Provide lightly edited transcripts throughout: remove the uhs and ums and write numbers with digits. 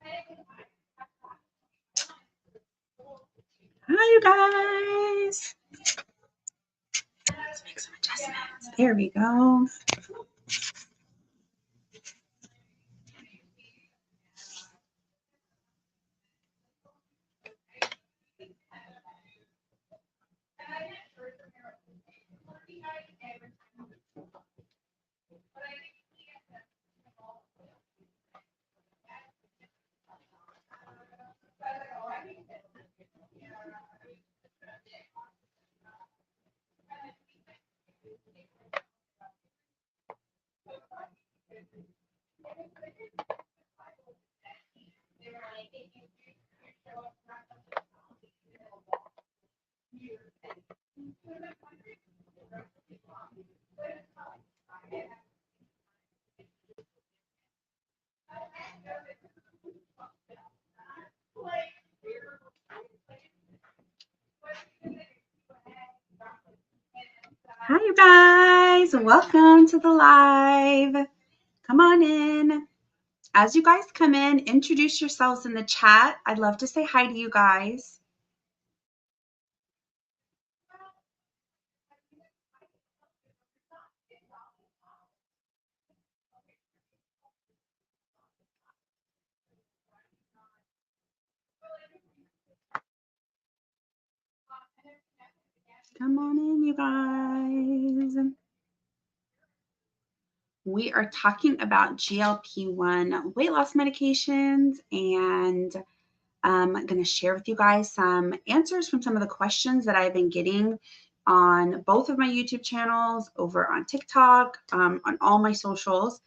Hi, you guys. Let's make some adjustments. There we go. Hi, you guys. Welcome to the live. Come on in. As you guys come in, introduce yourselves in the chat. I'd love to say hi to you guys. Come on in, you guys. We are talking about GLP-1 weight loss medications, and I'm going to share with you guys some answers from some of the questions that I've been getting on both of my YouTube channels, over on TikTok, on all my socials.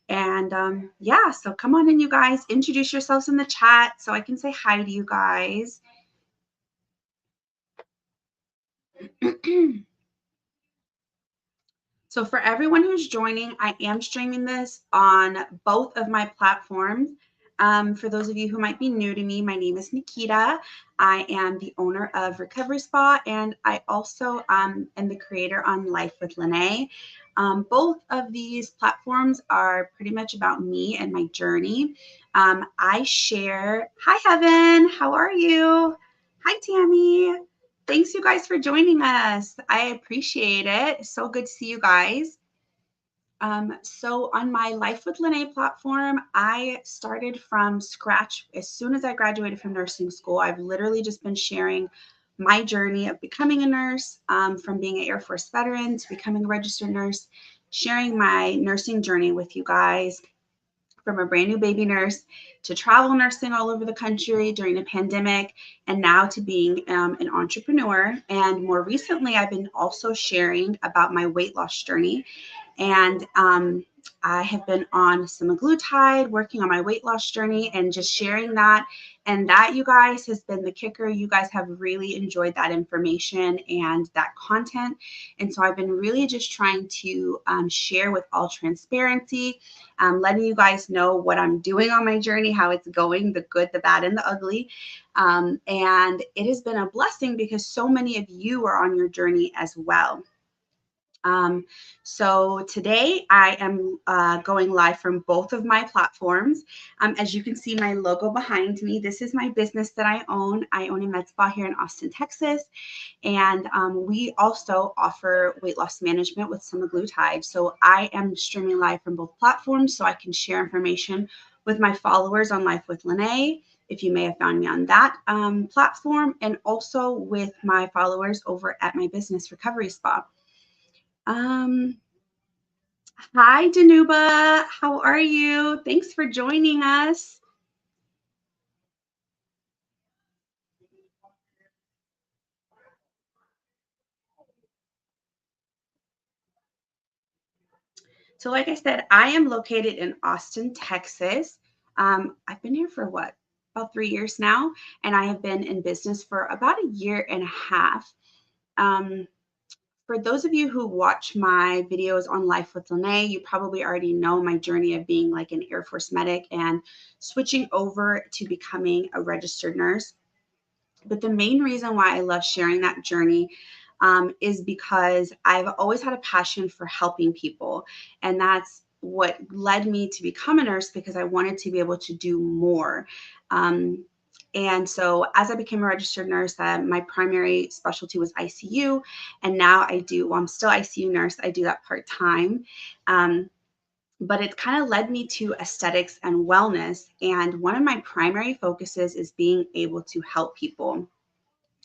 And yeah, so come on in, you guys. Introduce yourselves in the chat so I can say hi to you guys. So for everyone who's joining, I am streaming this on both of my platforms. For those of you who might be new to me, my name is Nikita. I am the owner of Recovery Spa, and I also am the creator on Life with Lene. Both of these platforms are pretty much about me and my journey. I share, hi Heaven, how are you? Hi Tammy. Thanks, you guys, for joining us. I appreciate it. So good to see you guys. So on my Life with Lene platform, I started from scratch as soon as I graduated from nursing school. I've literally just been sharing my journey of becoming a nurse, from being an Air Force veteran to becoming a registered nurse, sharing my nursing journey with you guys, from a brand new baby nurse to travel nursing all over the country during a pandemic, and now to being an entrepreneur. And more recently, I've been also sharing about my weight loss journey. And I have been on Semaglutide, working on my weight loss journey and just sharing that. And that, you guys, has been the kicker. You guys have really enjoyed that information and that content. And so I've been really just trying to share with all transparency, letting you guys know what I'm doing on my journey, how it's going, the good, the bad, and the ugly. And it has been a blessing because so many of you are on your journey as well. So today I am going live from both of my platforms. As you can see my logo behind me, this is my business that I own. I own a med spa here in Austin, Texas. And we also offer weight loss management with semaglutide. So I am streaming live from both platforms so I can share information with my followers on Life with Lene, if you may have found me on that platform, and also with my followers over at my business Recovery Spa. Hi, Danuba. How are you? Thanks for joining us. So like I said, I am located in Austin, Texas. I've been here for about 3 years now, and I have been in business for about a year and a half. For those of you who watch my videos on Life with Lene, you probably already know my journey of being like an Air Force medic and switching over to becoming a registered nurse. But the main reason why I love sharing that journey is because I've always had a passion for helping people. And that's what led me to become a nurse, because I wanted to be able to do more. Um, and so as I became a registered nurse, my primary specialty was ICU. And now I'm still ICU nurse. I do that part time. Um, but it kind of led me to aesthetics and wellness. And one of my primary focuses is being able to help people.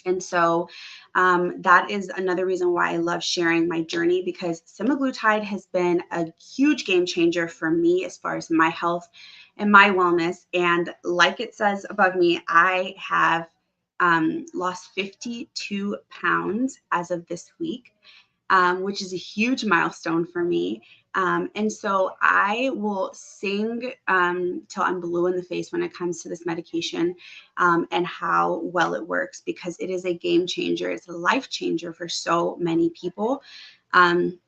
And so that is another reason why I love sharing my journey, because semaglutide has been a huge game changer for me as far as my health and my wellness. And like it says above me, I have lost 52 pounds as of this week, which is a huge milestone for me. And so I will sing till I'm blue in the face when it comes to this medication, and how well it works, because it is a game changer. It's a life changer for so many people. Um,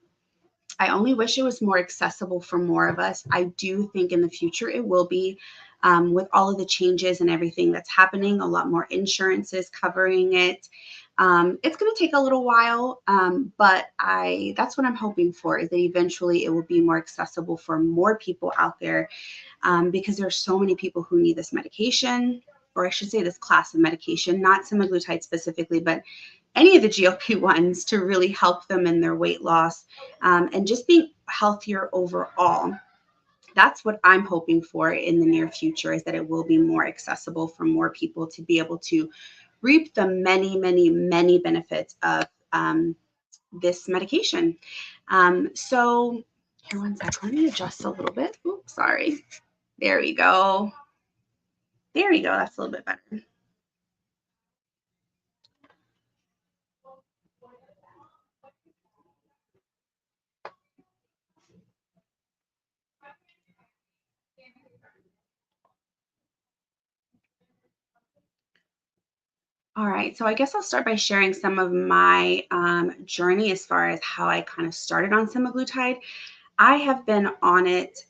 I only wish it was more accessible for more of us. I do think in the future it will be, with all of the changes and everything that's happening, a lot more insurances covering it. It's going to take a little while, but that's what I'm hoping for, is that eventually it will be more accessible for more people out there, because there are so many people who need this medication, or I should say this class of medication, not semaglutide specifically, but any of the GLP-1s, to really help them in their weight loss, and just being healthier overall. That's what I'm hoping for in the near future, is that it will be more accessible for more people to be able to reap the many, many, many benefits of this medication. So here, one sec, let me adjust a little bit. Oops, sorry. There we go. There we go. That's a little bit better. All right. So I guess I'll start by sharing some of my journey as far as how I kind of started on semaglutide. I have been on it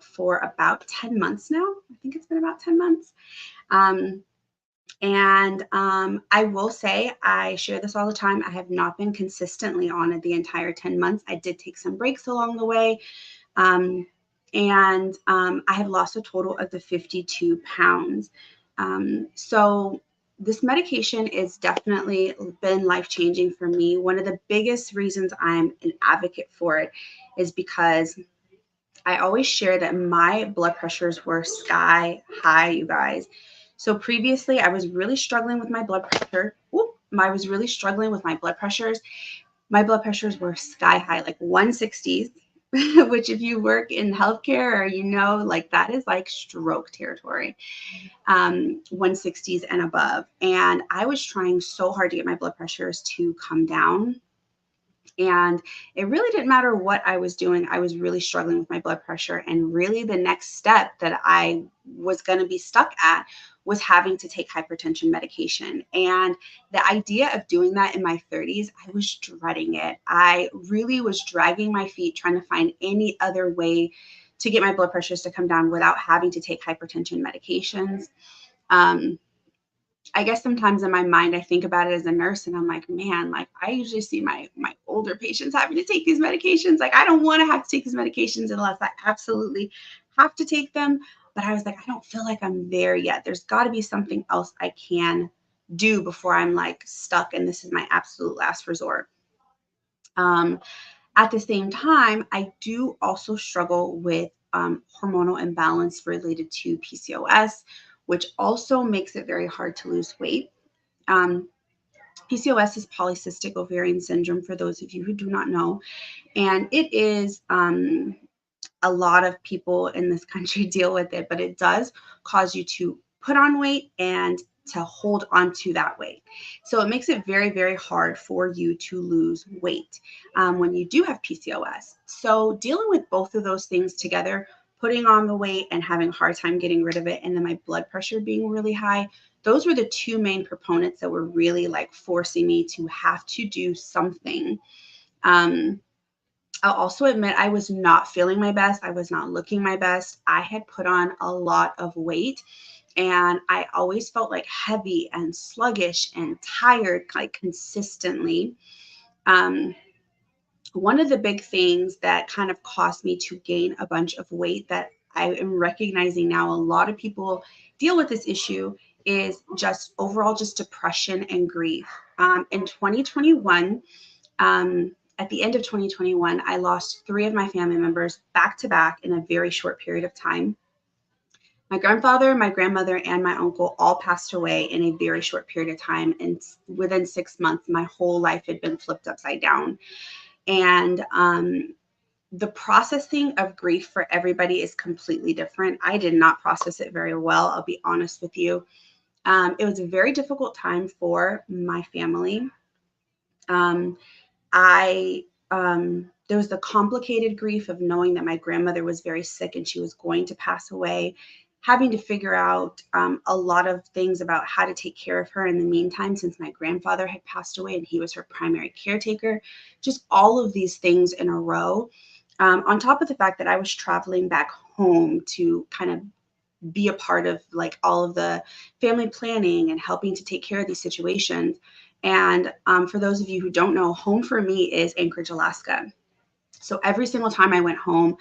for about 10 months now. I think it's been about 10 months. Um, and I will say, I share this all the time, I have not been consistently on it the entire 10 months. I did take some breaks along the way. Um, and I have lost a total of the 52 pounds. So this medication is definitely been life changing for me. One of the biggest reasons I'm an advocate for it is because I always share that my blood pressures were sky high, you guys. So previously, I was really struggling with my blood pressure. I was really struggling with my blood pressures. My blood pressures were sky high, like 160s, which if you work in healthcare, or like that is like stroke territory, 160s and above. And I was trying so hard to get my blood pressures to come down. And it really didn't matter what I was doing. I was really struggling with my blood pressure. And really, the next step that I was going to be stuck at was having to take hypertension medication. And the idea of doing that in my 30s, I was dreading it. I really was dragging my feet trying to find any other way to get my blood pressures to come down without having to take hypertension medications. Um, I guess sometimes in my mind, I think about it as a nurse, and I'm like, man, like I usually see my older patients having to take these medications. Like I don't want to have to take these medications unless I absolutely have to take them. But I was like, I don't feel like I'm there yet. There's got to be something else I can do before I'm like stuck, and this is my absolute last resort. Um, at the same time, I do also struggle with hormonal imbalance related to PCOS, which also makes it very hard to lose weight. Um, PCOS is polycystic ovarian syndrome, for those of you who do not know. And it is a lot of people in this country deal with it, but it does cause you to put on weight and to hold on to that weight. So it makes it very, very hard for you to lose weight when you do have PCOS. So dealing with both of those things together, putting on the weight and having a hard time getting rid of it, and then my blood pressure being really high, those were the two main proponents that were really like forcing me to have to do something. Um, I'll also admit I was not feeling my best. I was not looking my best. I had put on a lot of weight, and I always felt like heavy and sluggish and tired, like consistently. Um, one of the big things that kind of caused me to gain a bunch of weight that I am recognizing now a lot of people deal with this issue is just overall just depression and grief. In 2021, at the end of 2021, I lost 3 of my family members back to back in a very short period of time. My grandfather, my grandmother, and my uncle all passed away in a very short period of time. And within 6 months, my whole life had been flipped upside down. And the processing of grief for everybody is completely different. I did not process it very well, I'll be honest with you. It was a very difficult time for my family. Um, I there was the complicated grief of knowing that my grandmother was very sick and she was going to pass away, having to figure out a lot of things about how to take care of her in the meantime, since my grandfather had passed away and he was her primary caretaker. Just all of these things in a row. On top of the fact that I was traveling back home to kind of be a part of like all of the family planning and helping to take care of these situations. And for those of you who don't know, home for me is Anchorage, Alaska. So every single time I went home,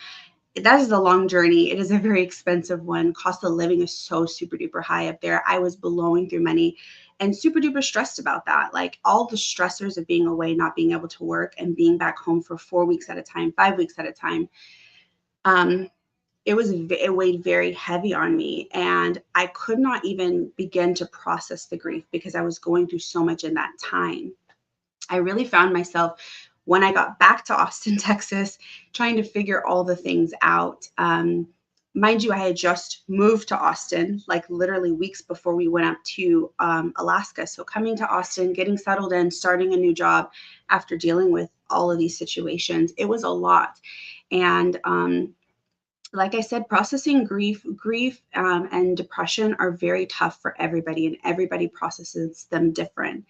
that is a long journey. It is a very expensive one. Cost of living is so super duper high up there. I was blowing through money and super duper stressed about that. Like all the stressors of being away, not being able to work, and being back home for 4 weeks at a time, 5 weeks at a time. It weighed very heavy on me, and I could not even begin to process the grief because I was going through so much in that time. I really found myself when I got back to Austin, Texas, trying to figure all the things out. Mind you, I had just moved to Austin, like literally weeks before we went up to Alaska. So coming to Austin, getting settled in, starting a new job after dealing with all of these situations, it was a lot. And like I said, processing grief and depression are very tough for everybody, and everybody processes them different.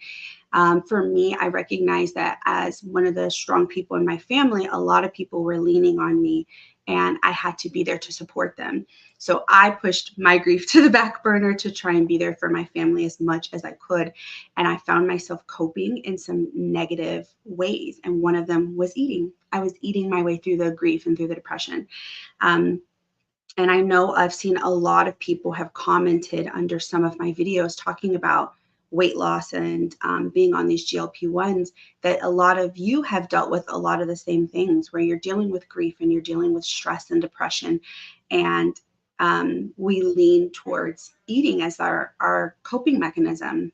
For me, I recognize that as one of the strong people in my family, a lot of people were leaning on me, and I had to be there to support them. So I pushed my grief to the back burner to try and be there for my family as much as I could. And I found myself coping in some negative ways. And one of them was eating. I was eating my way through the grief and through the depression. Um, and I know I've seen a lot of people have commented under some of my videos talking about weight loss and being on these GLP-1s, that a lot of you have dealt with a lot of the same things where you're dealing with grief and you're dealing with stress and depression. And we lean towards eating as our coping mechanism.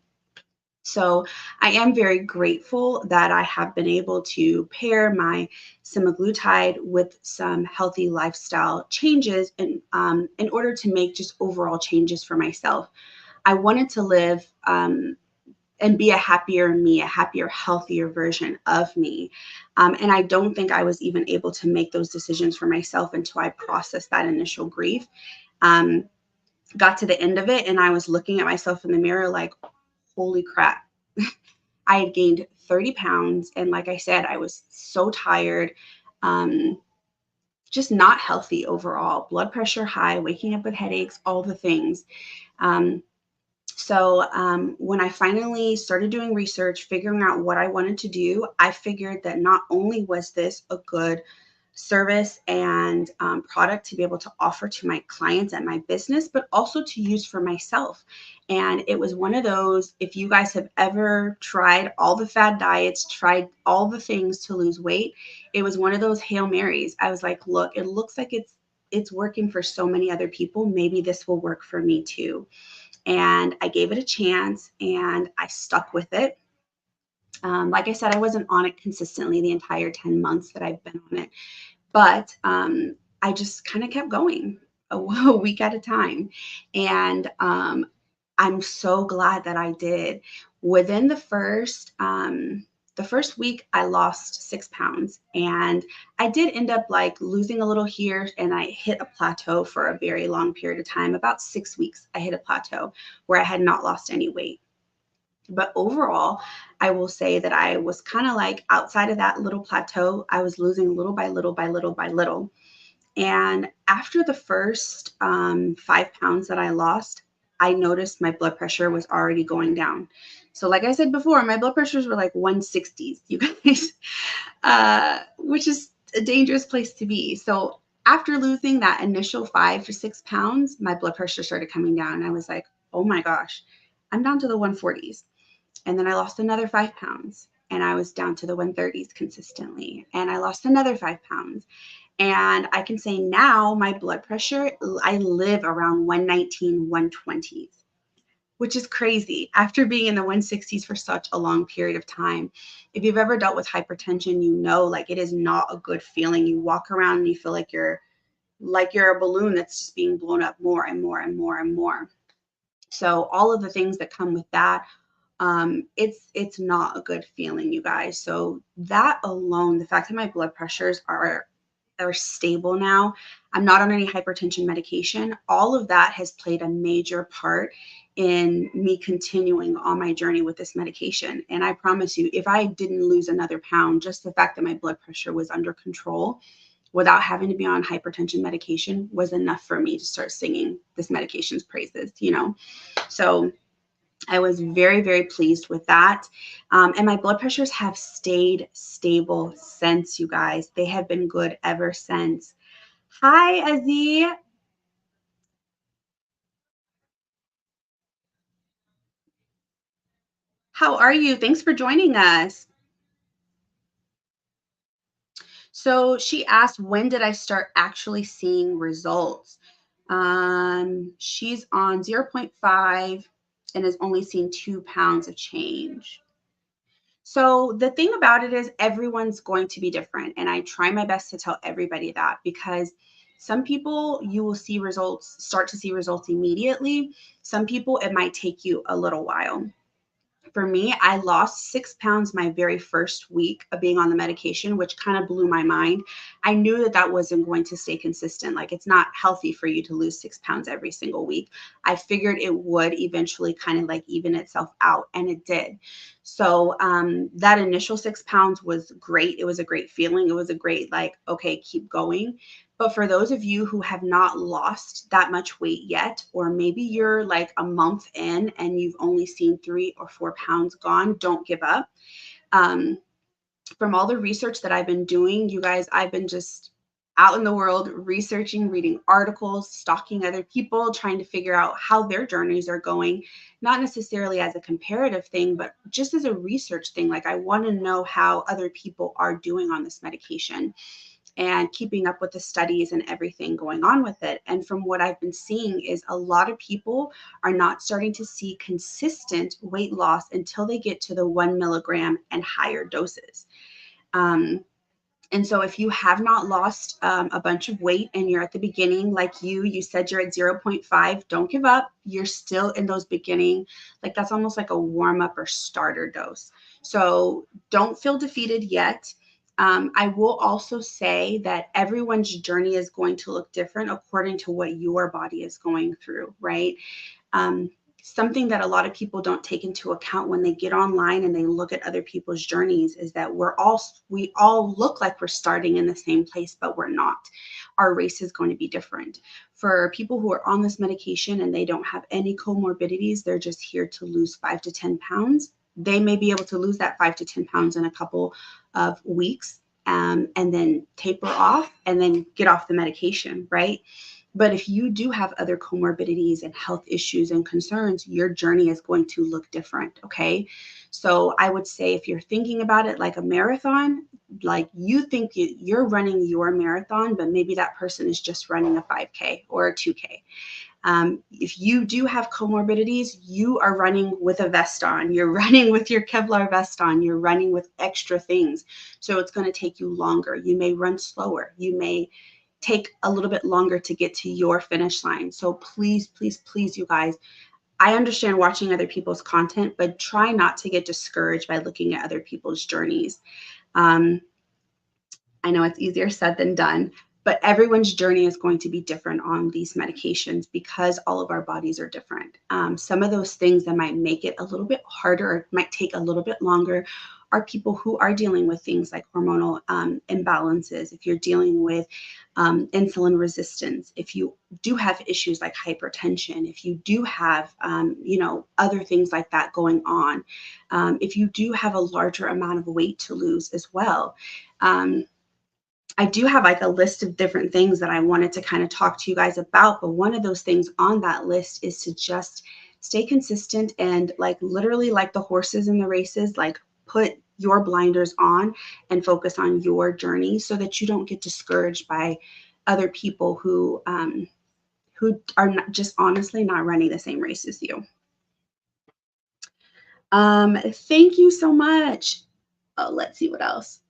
So I am very grateful that I have been able to pair my semaglutide with some healthy lifestyle changes in order to make just overall changes for myself. I wanted to live and be a happier me, a happier, healthier version of me. And I don't think I was even able to make those decisions for myself until I processed that initial grief. Got to the end of it, and I was looking at myself in the mirror like, holy crap. I had gained 30 pounds. And like I said, I was so tired, just not healthy overall, blood pressure high, waking up with headaches, all the things. So when I finally started doing research, figuring out what I wanted to do, I figured that not only was this a good service and product to be able to offer to my clients and my business, but also to use for myself. And it was one of those, if you guys have ever tried all the fad diets, tried all the things to lose weight, it was one of those Hail Marys. I was like, look, it looks like it's working for so many other people. Maybe this will work for me too. And I gave it a chance and I stuck with it. Like I said, I wasn't on it consistently the entire 10 months that I've been on it, but I just kind of kept going a week at a time. And I'm so glad that I did. Within the first week, I lost 6 pounds, and I did end up like losing a little here, and I hit a plateau for a very long period of time. About 6 weeks, I hit a plateau where I had not lost any weight. But overall, I will say that I was kind of like outside of that little plateau, I was losing little by little by little by little. And after the first 5 pounds that I lost, I noticed my blood pressure was already going down. So like I said before, my blood pressures were like 160s, you guys, which is a dangerous place to be. So after losing that initial 5 to 6 pounds, my blood pressure started coming down. And I was like, oh my gosh, I'm down to the 140s. And then I lost another 5 pounds and I was down to the 130s consistently. And I lost another 5 pounds. And I can say now my blood pressure, I live around 119, 120s, which is crazy after being in the 160s for such a long period of time. If you've ever dealt with hypertension, you know, like it is not a good feeling. You walk around and you feel like you're a balloon that's just being blown up more and more and more and more. So all of the things that come with that, it's not a good feeling, you guys. So that alone, the fact that my blood pressures are stable now, I'm not on any hypertension medication, all of that has played a major part in me continuing on my journey with this medication. And I promise you, if I didn't lose another pound, just the fact that my blood pressure was under control without having to be on hypertension medication was enough for me to start singing this medication's praises, you know? So I was very, very pleased with that. And my blood pressures have stayed stable since, you guys. They have been good ever since. Hi, Azzy. How are you? Thanks for joining us. So she asked, when did I start actually seeing results? She's on zero point 0.5 and has only seen 2 pounds of change. So the thing about it is everyone's going to be different. And I try my best to tell everybody that, because some people you will see results, start to see results immediately. Some people it might take you a little while. For me, I lost 6 pounds my very first week of being on the medication, which kind of blew my mind. I knew that that wasn't going to stay consistent. Like, it's not healthy for you to lose 6 pounds every single week. I figured it would eventually kind of like even itself out, and it did. So that initial 6 pounds was great. It was a great feeling. It was a great, like, okay, keep going. But for those of you who have not lost that much weight yet, or maybe you're like a month in and you've only seen 3 or 4 pounds gone, don't give up. Um, from all the research that I've been doing, you guys, I've been just out in the world researching, reading articles, stalking other people, trying to figure out how their journeys are going, not necessarily as a comparative thing, but just as a research thing. Like, I want to know how other people are doing on this medication, and keeping up with the studies and everything going on with it. And from what I've been seeing is a lot of people are not starting to see consistent weight loss until they get to the 1 milligram and higher doses. Um, and so if you have not lost a bunch of weight and you're at the beginning, like you said you're at zero point 0.5, don't give up. You're still in those beginning, like that's almost like a warm up or starter dose. So don't feel defeated yet. I will also say that everyone's journey is going to look different according to what your body is going through, right? Um, Something that a lot of people don't take into account when they get online and they look at other people's journeys is that we all look like we're starting in the same place, but we're not. Our race is going to be different. For people who are on this medication and they don't have any comorbidities, they're just here to lose 5 to 10 pounds. They may be able to lose that 5 to 10 pounds in a couple of weeks, and then taper off and then get off the medication, right? But if you do have other comorbidities and health issues and concerns, your journey is going to look different. Okay. So I would say if you're thinking about it like a marathon, like you think you're running your marathon, but maybe that person is just running a 5K or a 2K. If you do have comorbidities, you are running with a vest on, you're running with your Kevlar vest on, you're running with extra things. So it's going to take you longer. You may run slower. You may take a little bit longer to get to your finish line. So please, please, please, you guys, I understand watching other people's content, but try not to get discouraged by looking at other people's journeys. Um, I know it's easier said than done, but everyone's journey is going to be different on these medications because all of our bodies are different. Some of those things that might make it a little bit harder or might take a little bit longer are people who are dealing with things like hormonal imbalances, if you're dealing with insulin resistance, if you do have issues like hypertension, if you do have, other things like that going on, if you do have a larger amount of weight to lose as well. I do have like a list of different things that I wanted to kind of talk to you guys about, but one of those things on that list is to just stay consistent and like literally like the horses in the races, like put your blinders on and focus on your journey so that you don't get discouraged by other people who are not, just honestly not running the same race as you. Thank you so much. Oh, let's see what else.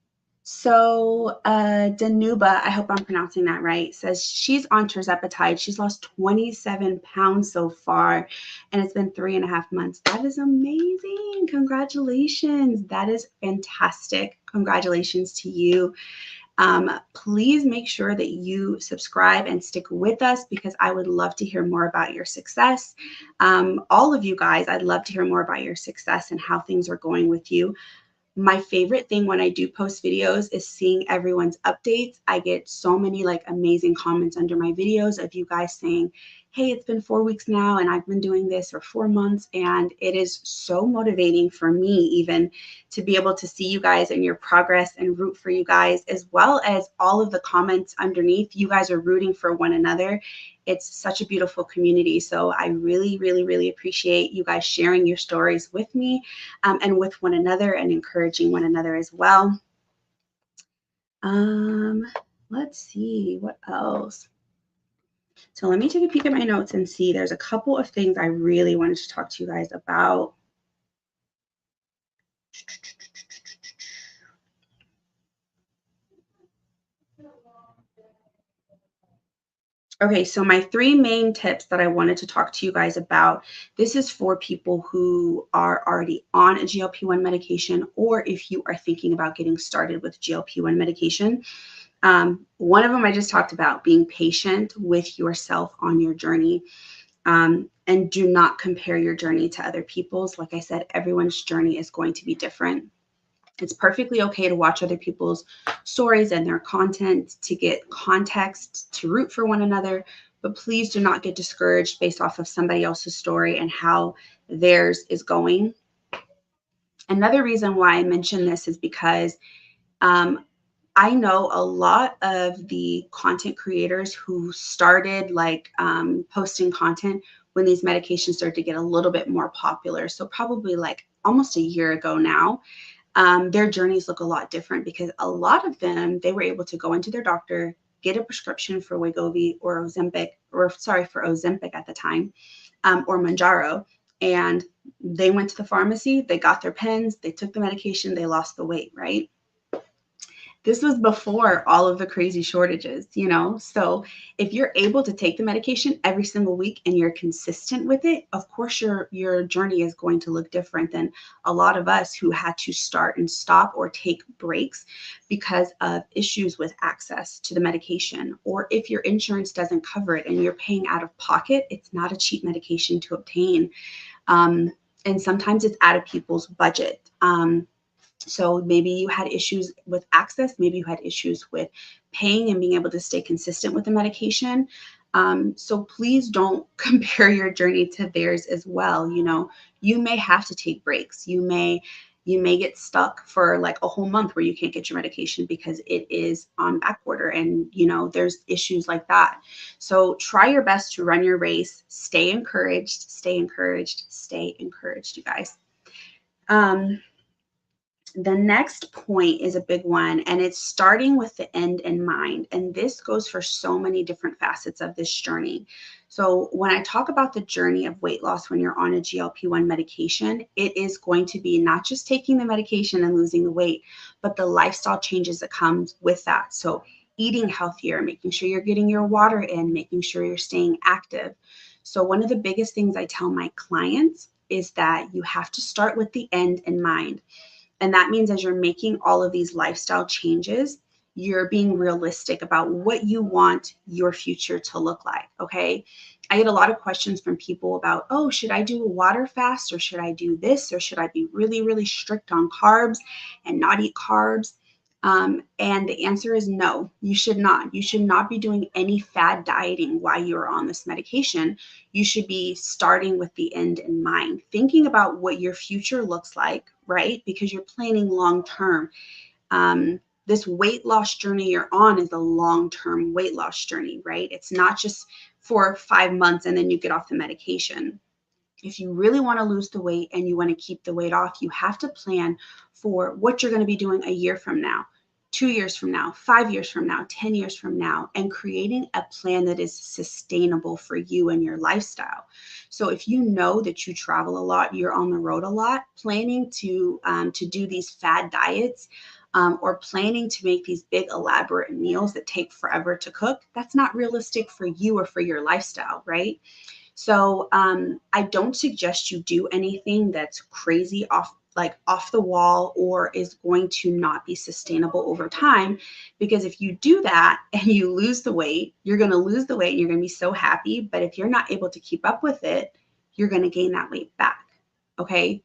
So Danuba, I hope I'm pronouncing that right, says she's on tirzepatide. She's lost 27 pounds so far, and it's been 3.5 months. That is amazing. Congratulations. That is fantastic. Congratulations to you. Please make sure that you subscribe and stick with us because I would love to hear more about your success. All of you guys, I'd love to hear more about your success and how things are going with you. My favorite thing when I do post videos is seeing everyone's updates. I get so many like amazing comments under my videos of you guys saying, hey, it's been 4 weeks now and I've been doing this, or 4 months. And it is so motivating for me even to be able to see you guys and your progress and root for you guys, as well as all of the comments underneath. You guys are rooting for one another. It's such a beautiful community. So I really, really, really appreciate you guys sharing your stories with me and with one another and encouraging one another as well. Let's see what else. So let me take a peek at my notes and see. There's a couple of things I really wanted to talk to you guys about. Okay, so my 3 main tips that I wanted to talk to you guys about, this is for people who are already on a GLP-1 medication, or if you are thinking about getting started with GLP-1 medication. One of them I just talked about, being patient with yourself on your journey. And do not compare your journey to other people's. Like I said, everyone's journey is going to be different. It's perfectly okay to watch other people's stories and their content to get context, to root for one another, but please do not get discouraged based off of somebody else's story and how theirs is going. Another reason why I mention this is because I know a lot of the content creators who started like posting content when these medications started to get a little bit more popular. So probably like almost a year ago now. Their journeys look a lot different because a lot of them, they were able to go into their doctor, get a prescription for Wegovy or Ozempic, for Ozempic at the time, or Mounjaro. And they went to the pharmacy, they got their pens, they took the medication, they lost the weight, right? This was before all of the crazy shortages, So if you're able to take the medication every single week and you're consistent with it, of course your journey is going to look different than a lot of us who had to start and stop or take breaks because of issues with access to the medication. Or if your insurance doesn't cover it and you're paying out of pocket, it's not a cheap medication to obtain. And sometimes it's out of people's budget. So maybe you had issues with access, maybe you had issues with paying and being able to stay consistent with the medication. So please don't compare your journey to theirs as well. You may have to take breaks. You may get stuck for like a whole month where you can't get your medication because it is on back order, and there's issues like that. So try your best to run your race. Stay encouraged, stay encouraged, stay encouraged, you guys. The next point is a big one, and it's starting with the end in mind. And this goes for so many different facets of this journey. So when I talk about the journey of weight loss when you're on a GLP-1 medication, it is going to be not just taking the medication and losing the weight, but the lifestyle changes that comes with that. So eating healthier, making sure you're getting your water in, making sure you're staying active. So one of the biggest things I tell my clients is that you have to start with the end in mind. And that means as you're making all of these lifestyle changes, you're being realistic about what you want your future to look like. Okay. I get a lot of questions from people about, oh, should I do a water fast, or should I do this, or should I be really, really strict on carbs and not eat carbs? And the answer is no, you should not. You should not be doing any fad dieting while you're on this medication. You should be starting with the end in mind, thinking about what your future looks like, right? Because you're planning long term. This weight loss journey you're on is a long-term weight loss journey, right? It's not just for 5 months and then you get off the medication. If you really want to lose the weight and you want to keep the weight off, you have to plan for what you're going to be doing a year from now, 2 years from now, 5 years from now, 10 years from now, and creating a plan that is sustainable for you and your lifestyle. So if you know that you travel a lot, you're on the road a lot, planning to do these fad diets, or planning to make these big elaborate meals that take forever to cook, that's not realistic for you or for your lifestyle, right? So I don't suggest you do anything that's crazy off the wall or is going to not be sustainable over time. Because if you do that and you lose the weight, you're going to lose the weight and you're going to be so happy. But if you're not able to keep up with it, you're going to gain that weight back. Okay.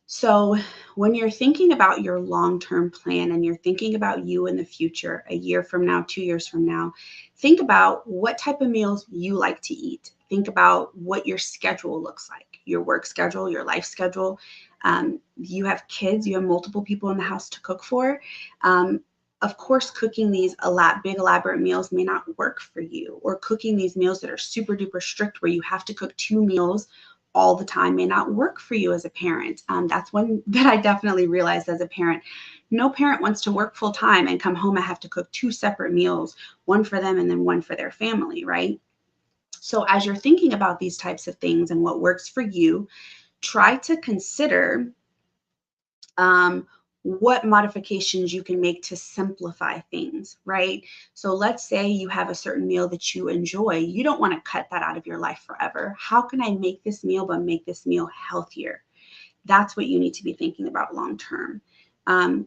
So, when you're thinking about your long term plan and you're thinking about you in the future, a year from now, 2 years from now, think about what type of meals you like to eat. Think about what your schedule looks like, your work schedule, your life schedule. You have kids, you have multiple people in the house to cook for. Of course, cooking these big elaborate meals may not work for you, or cooking these meals that are super duper strict where you have to cook 2 meals all the time may not work for you as a parent. That's one that I definitely realized as a parent. No parent wants to work full time and come home and have to cook 2 separate meals, one for them and then one for their family, right? So as you're thinking about these types of things and what works for you, try to consider um, what modifications you can make to simplify things, right? So let's say you have a certain meal that you enjoy. You don't want to cut that out of your life forever. How can I make this meal, but make this meal healthier? That's what you need to be thinking about long term.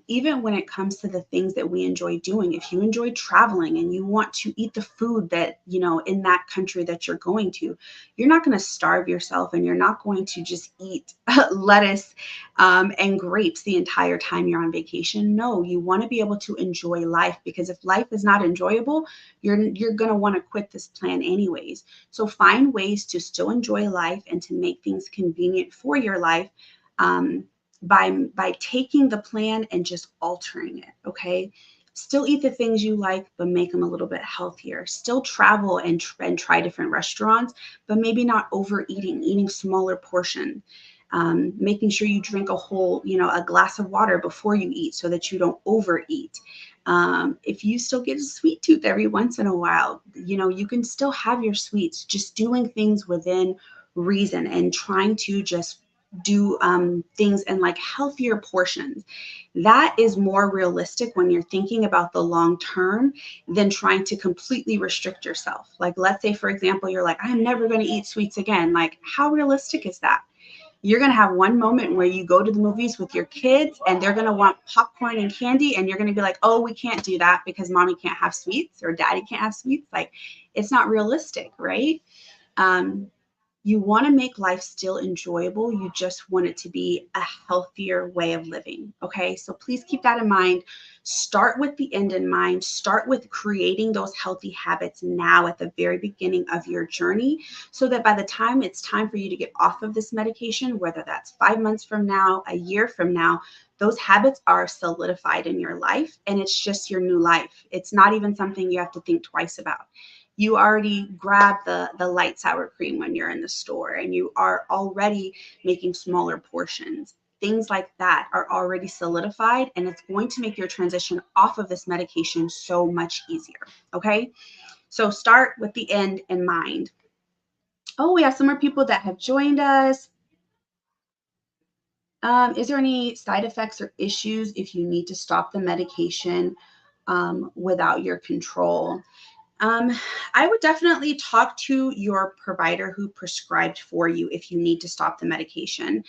Even when it comes to the things that we enjoy doing, if you enjoy traveling and you want to eat the food that, in that country that you're going to, you're not going to starve yourself and you're not going to just eat lettuce and grapes the entire time you're on vacation. No, you want to be able to enjoy life, because if life is not enjoyable, you're going to want to quit this plan anyways. So find ways to still enjoy life and to make things convenient for your life, um, by taking the plan and just altering it. Okay. Still eat the things you like, but make them a little bit healthier. Still travel and try different restaurants, but maybe not overeating, eating smaller portions. Making sure you drink a glass of water before you eat so that you don't overeat. If you still get a sweet tooth every once in a while, you can still have your sweets, just doing things within reason and trying to just do things in like healthier portions. That is more realistic when you're thinking about the long term than trying to completely restrict yourself. Like, let's say, for example, you're like, I'm never going to eat sweets again. Like, how realistic is that? You're going to have one moment where you go to the movies with your kids and they're going to want popcorn and candy, and you're going to be like, oh, we can't do that because mommy can't have sweets or daddy can't have sweets. Like, it's not realistic, right? Um, you want to make life still enjoyable. You just want it to be a healthier way of living. Okay. So please keep that in mind. Start with the end in mind. Start with creating those healthy habits now at the very beginning of your journey, so that by the time it's time for you to get off of this medication, whether that's 5 months from now, a year from now, those habits are solidified in your life and it's just your new life. It's not even something you have to think twice about. You already grab the light sour cream when you're in the store, and you are already making smaller portions. Things like that are already solidified, and it's going to make your transition off of this medication so much easier. Okay. So start with the end in mind. Oh, we have some more people that have joined us. Is there any side effects or issues if you need to stop the medication without your control? Um, I would definitely talk to your provider who prescribed for you if you need to stop the medication.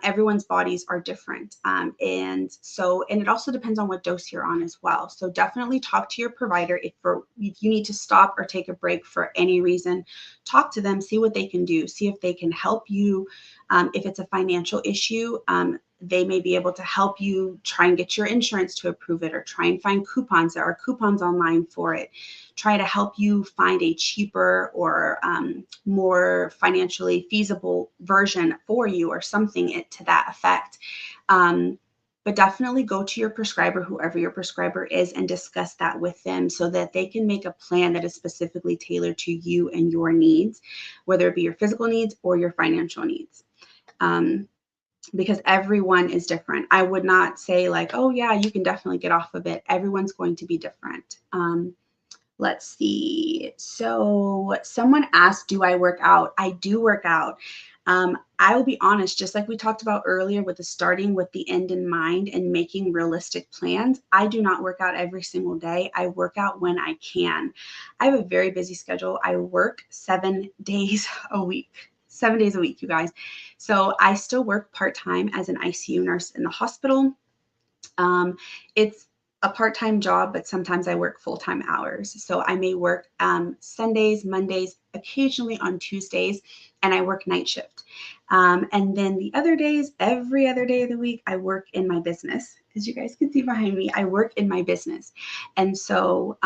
Everyone's bodies are different. And it also depends on what dose you're on as well. So definitely talk to your provider if you need to stop or take a break for any reason. Talk to them, see what they can do, see if they can help you. If it's a financial issue, they may be able to help you try and get your insurance to approve it, or try and find coupons. There are coupons online for it. Try to help you find a cheaper or more financially feasible version for you, or something to that effect. But definitely go to your prescriber, whoever your prescriber is, and discuss that with them so that they can make a plan that is specifically tailored to you and your needs, whether it be your physical needs or your financial needs. Because everyone is different. I would not say like, oh yeah, you can definitely get off of it. Everyone's going to be different. Let's see. So someone asked, do I work out? I do work out. I will be honest, just like we talked about earlier with the starting with the end in mind and making realistic plans, I do not work out every single day. I work out when I can. I have a very busy schedule. I work 7 days a week. 7 days a week, you guys. So I still work part-time as an ICU nurse in the hospital. It's a part-time job, but sometimes I work full-time hours. So I may work Sundays, Mondays, occasionally on Tuesdays, and I work night shift. And then the other days, every other day of the week, I work in my business. As you guys can see behind me, I work in my business. And so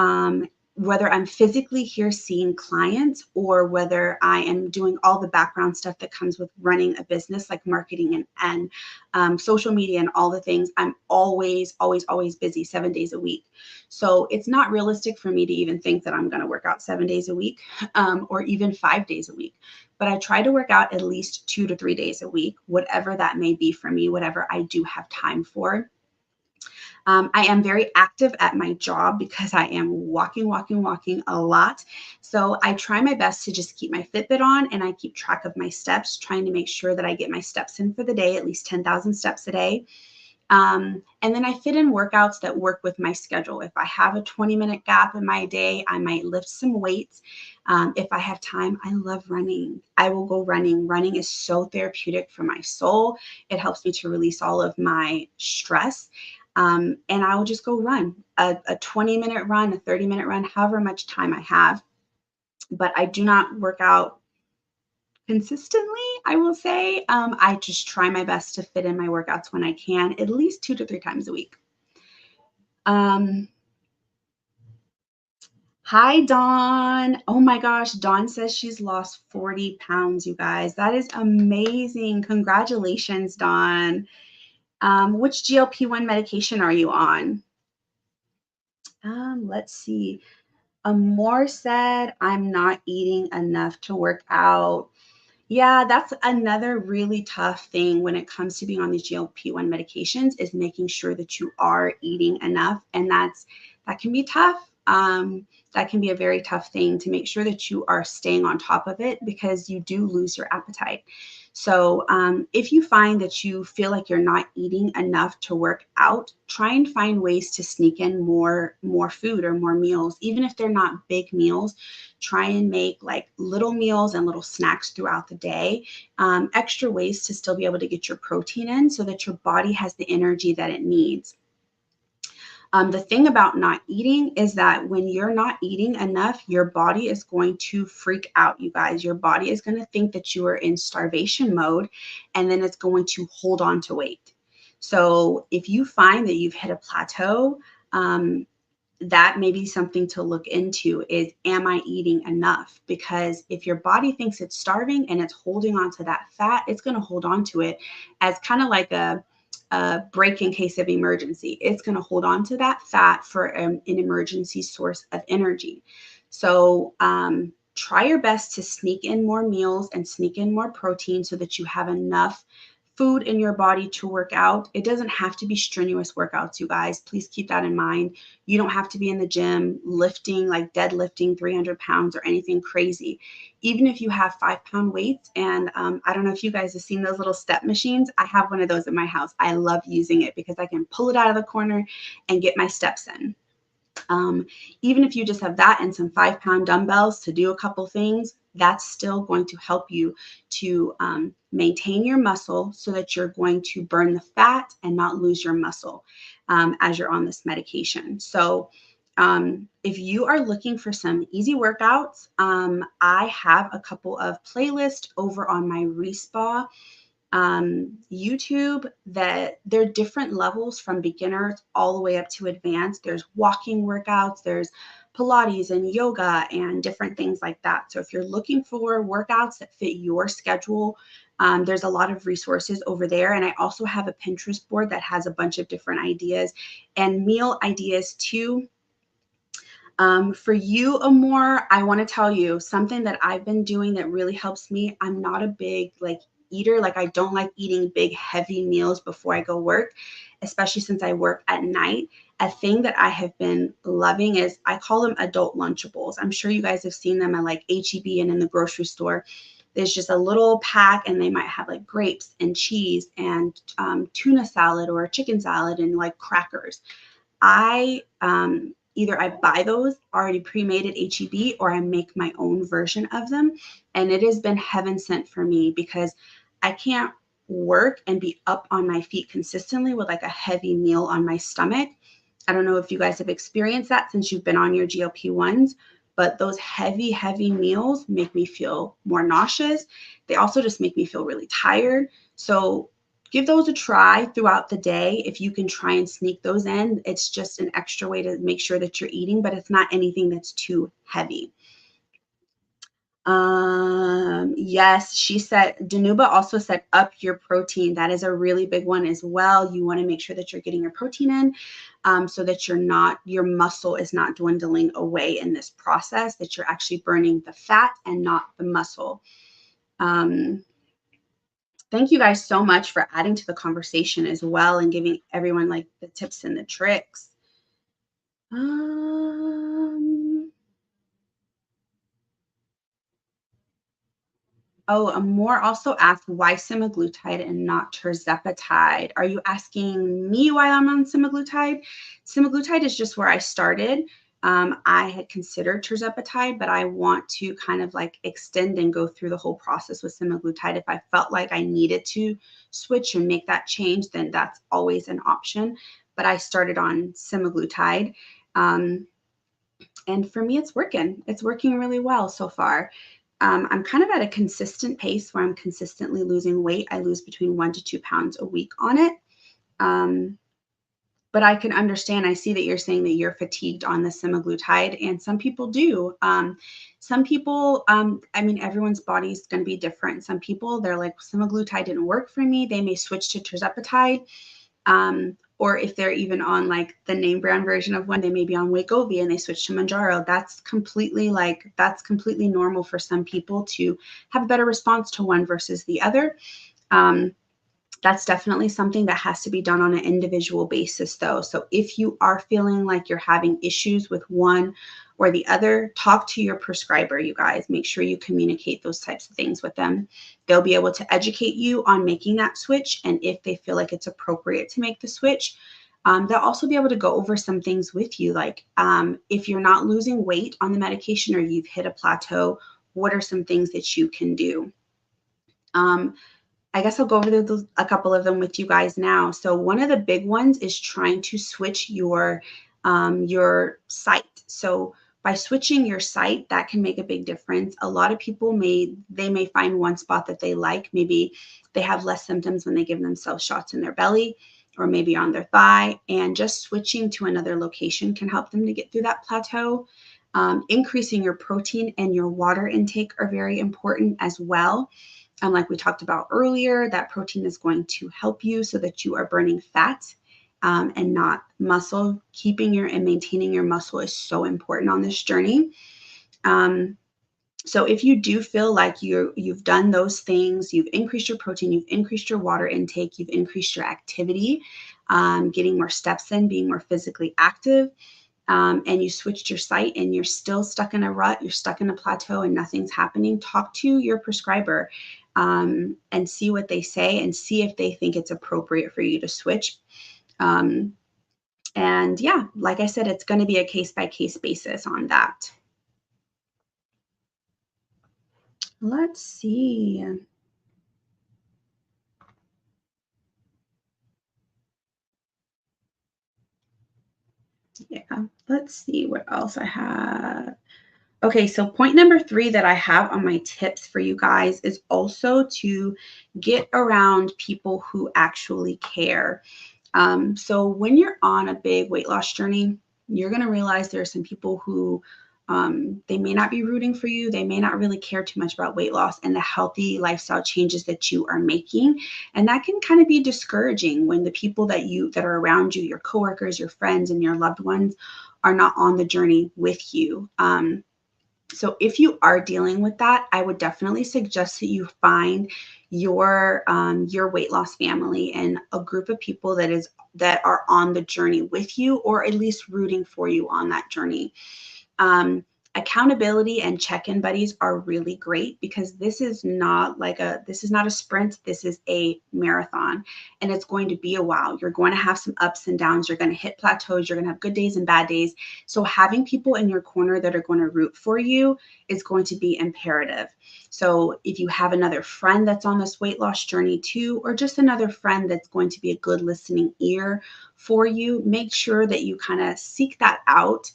whether I'm physically here seeing clients, or whether I am doing all the background stuff that comes with running a business, like marketing and social media and all the things, I'm always, always, always busy 7 days a week. So it's not realistic for me to even think that I'm going to work out 7 days a week, or even 5 days a week. But I try to work out at least 2 to 3 days a week, whatever that may be for me, whatever I do have time for. I am very active at my job because I am walking a lot. So I try my best to just keep my Fitbit on, and I keep track of my steps, trying to make sure that I get my steps in for the day, at least 10,000 steps a day. And then I fit in workouts that work with my schedule. If I have a 20-minute gap in my day, I might lift some weights. If I have time, I love running. I will go running. Running is so therapeutic for my soul. It helps me to release all of my stress. And I will just go run a 20-minute run, a 30-minute run, however much time I have. But I do not work out consistently, I will say. I just try my best to fit in my workouts when I can, at least 2 to 3 times a week. Hi, Dawn. Oh my gosh, Dawn says she's lost 40 pounds, you guys. That is amazing. Congratulations, Dawn. Which GLP-1 medication are you on? Let's see. Amor said, I'm not eating enough to work out. Yeah, that's another really tough thing when it comes to being on these GLP-1 medications, is making sure that you are eating enough. And that can be tough. That can be a very tough thing, to make sure that you are staying on top of it, because you do lose your appetite. So if you find that you feel like you're not eating enough to work out, try and find ways to sneak in more food or more meals. Even if they're not big meals, try and make like little meals and little snacks throughout the day, extra ways to still be able to get your protein in, so that your body has the energy that it needs. The thing about not eating is that when you're not eating enough, your body is going to freak out, you guys. Your body is going to think that you are in starvation mode, and then it's going to hold on to weight. So if you find that you've hit a plateau, that may be something to look into, is, am I eating enough? Because if your body thinks it's starving and it's holding on to that fat, it's going to hold on to it as kind of like a break in case of emergency. It's going to hold on to that fat for an emergency source of energy. So try your best to sneak in more meals and sneak in more protein, so that you have enough food in your body to work out. It doesn't have to be strenuous workouts, you guys. Please keep that in mind. You don't have to be in the gym lifting, like deadlifting 300 pounds or anything crazy. Even if you have 5-pound weights, and I don't know if you guys have seen those little step machines. I have one of those in my house. I love using it because I can pull it out of the corner and get my steps in. Um, Even if you just have that and some 5-pound dumbbells to do a couple things, that's still going to help you to maintain your muscle so that you're going to burn the fat and not lose your muscle as you're on this medication. So if you are looking for some easy workouts, I have a couple of playlists over on my Respa YouTube that there are different levels from beginners all the way up to advanced. There's walking workouts, there's Pilates and yoga and different things like that. So if you're looking for workouts that fit your schedule, there's a lot of resources over there. And I also have a Pinterest board that has a bunch of different ideas and meal ideas too. For you, Amor, I want to tell you something that I've been doing that really helps me. I'm not a big eater. Like I don't like eating big heavy meals before I go work, especially since I work at night. A thing that I have been loving is I call them adult Lunchables. I'm sure you guys have seen them at like HEB and in the grocery store. There's just a little pack and they might have like grapes and cheese and tuna salad or chicken salad and like crackers. I either I buy those already pre-made at HEB or I make my own version of them. And it has been heaven sent for me because I can't work and be up on my feet consistently with like a heavy meal on my stomach. I don't know if you guys have experienced that since you've been on your GLP-1s, but those heavy, heavy meals make me feel more nauseous. They also just make me feel really tired. So give those a try throughout the day. If you can try and sneak those in, it's just an extra way to make sure that you're eating, but it's not anything that's too heavy. Yes, she said, Danuba also said up your protein. That is a really big one as well. You want to make sure that you're getting your protein in so that your muscle is not dwindling away in this process, that you're actually burning the fat and not the muscle. Thank you guys so much for adding to the conversation as well and giving everyone like the tips and the tricks. Oh, Amor also asked why semaglutide and not tirzepatide. Are you asking me why I'm on semaglutide? Semaglutide is just where I started. I had considered tirzepatide, but I want to kind of like extend and go through the whole process with semaglutide. If I felt like I needed to switch and make that change, then that's always an option. But I started on semaglutide. And for me, it's working. It's working really well so far. I'm kind of at a consistent pace where I'm consistently losing weight. I lose between 1 to 2 pounds a week on it. But I can understand. I see that you're saying that you're fatigued on the semaglutide, and some people do. Some people, I mean, everyone's body is going to be different. Some people, they're like, semaglutide didn't work for me. They may switch to tirzepatide. Or if they're even on like the name brand version of one, they may be on Wegovy and they switch to Mounjaro. That's completely normal for some people to have a better response to one versus the other. That's definitely something that has to be done on an individual basis though. So if you are feeling like you're having issues with one or the other, talk to your prescriber, you guys. Make sure you communicate those types of things with them. They'll be able to educate you on making that switch. And if they feel like it's appropriate to make the switch, they'll also be able to go over some things with you. Like if you're not losing weight on the medication or you've hit a plateau, what are some things that you can do? I guess I'll go over a couple of them with you guys now. So one of the big ones is trying to switch your site. So by switching your site, that can make a big difference. A lot of people may find one spot that they like. Maybe they have less symptoms when they give themselves shots in their belly or maybe on their thigh. And just switching to another location can help them to get through that plateau. Increasing your protein and your water intake are very important as well. Like we talked about earlier, that protein is going to help you so that you are burning fat and not muscle. Keeping and maintaining your muscle is so important on this journey. So if you do feel like you've done those things, you've increased your protein, you've increased your water intake, you've increased your activity, getting more steps in, being more physically active, and you switched your site and you're still stuck in a rut, you're stuck in a plateau and nothing's happening, talk to your prescriber and see what they say and see if they think it's appropriate for you to switch. And yeah, like I said, it's going to be a case-by-case basis on that. Let's see. Yeah, let's see what else I have. Okay, so point number 3 that I have on my tips for you guys is also to get around people who actually care. So when you're on a big weight loss journey, you're going to realize there are some people who they may not be rooting for you. They may not really care too much about weight loss and the healthy lifestyle changes that you are making. And that can kind of be discouraging when the people that are around you, your coworkers, your friends, and your loved ones are not on the journey with you. So if you are dealing with that, I would definitely suggest that you find your weight loss family and a group of people that are on the journey with you, or at least rooting for you on that journey. Um, Accountability and check-in buddies are really great because this is not a sprint. This is a marathon, and it's going to be a while. You're going to have some ups and downs. You're going to hit plateaus. You're going to have good days and bad days. So having people in your corner that are going to root for you is going to be imperative. So if you have another friend that's on this weight loss journey too, or just another friend that's going to be a good listening ear for you, make sure that you kind of seek that out.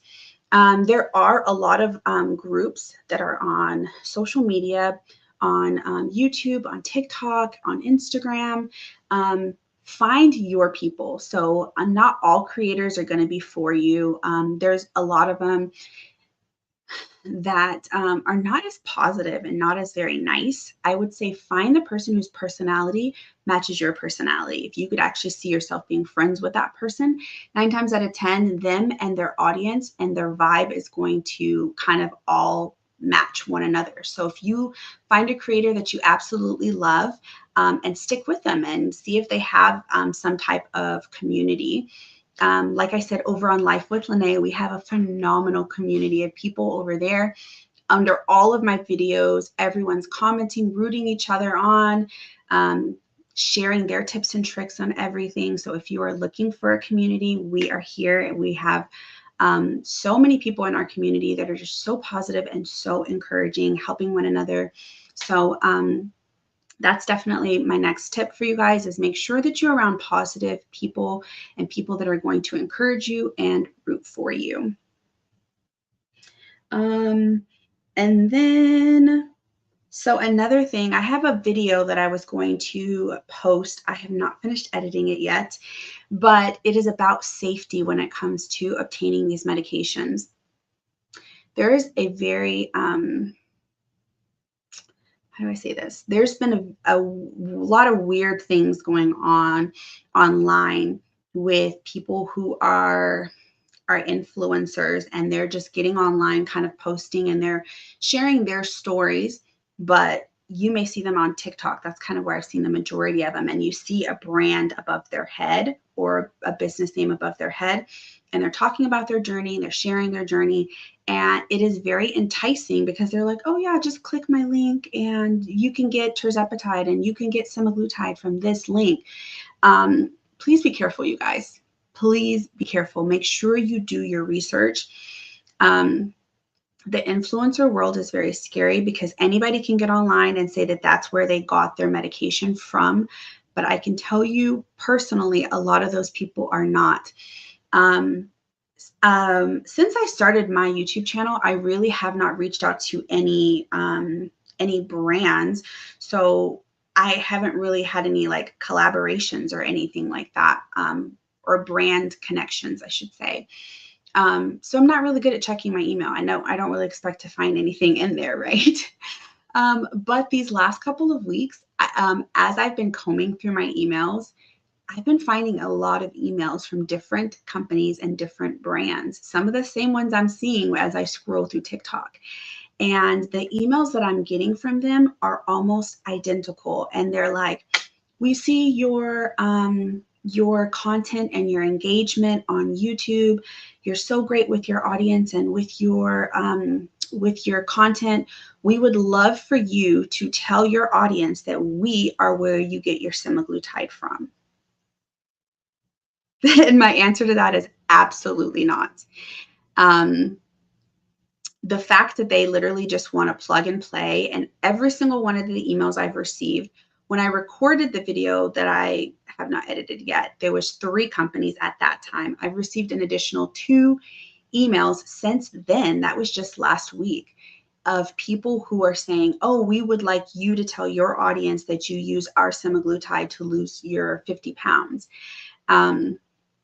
There are a lot of groups that are on social media, on YouTube, on TikTok, on Instagram. Find your people. So not all creators are going to be for you. There's a lot of them that are not as positive and not as very nice. I would say find the person whose personality matches your personality. If you could actually see yourself being friends with that person, 9 times out of 10, them and their audience and their vibe is going to kind of all match one another. So if you find a creator that you absolutely love, and stick with them and see if they have some type of community. Like I said, over on Life with Lene, we have a phenomenal community of people over there. Under all of my videos, everyone's commenting, rooting each other on, sharing their tips and tricks on everything. So if you are looking for a community, we are here, and we have so many people in our community that are just so positive and so encouraging, helping one another. So that's definitely my next tip for you guys, is make sure that you're around positive people and people that are going to encourage you and root for you. And then, so another thing, I have a video that I was going to post. I have not finished editing it yet, but it is about safety when it comes to obtaining these medications. There is a very, how do I say this? There's been a lot of weird things going on online with people who are influencers, and they're just getting online, kind of posting, and they're sharing their stories, but you may see them on TikTok. That's kind of where I've seen the majority of them. And you see a brand above their head or a business name above their head, and they're talking about their journey, they're sharing their journey. And it is very enticing because they're like, oh yeah, just click my link and you can get tirzepatide and you can get semaglutide from this link. Please be careful, you guys. Please be careful. Make sure you do your research. The influencer world is very scary because anybody can get online and say that that's where they got their medication from. But I can tell you personally, a lot of those people are not. Since I started my YouTube channel, I really have not reached out to any brands. So I haven't really had any like collaborations or anything like that, or brand connections, I should say. So I'm not really good at checking my email. I know I don't really expect to find anything in there, right? But these last couple of weeks, as I've been combing through my emails, I've been finding a lot of emails from different companies and different brands, some of the same ones I'm seeing as I scroll through TikTok. And the emails that I'm getting from them are almost identical. And they're like, we see your content and your engagement on YouTube. You're so great with your audience and with your content. We would love for you to tell your audience that we are where you get your semaglutide from. And my answer to that is Absolutely not. The fact that they literally just want to plug and play, and every single one of the emails I've received, when I recorded the video that I have not edited yet, there was 3 companies at that time. I've received an additional 2 emails since then. That was just last week, of people who are saying, oh, we would like you to tell your audience that you use our semaglutide to lose your 50 pounds.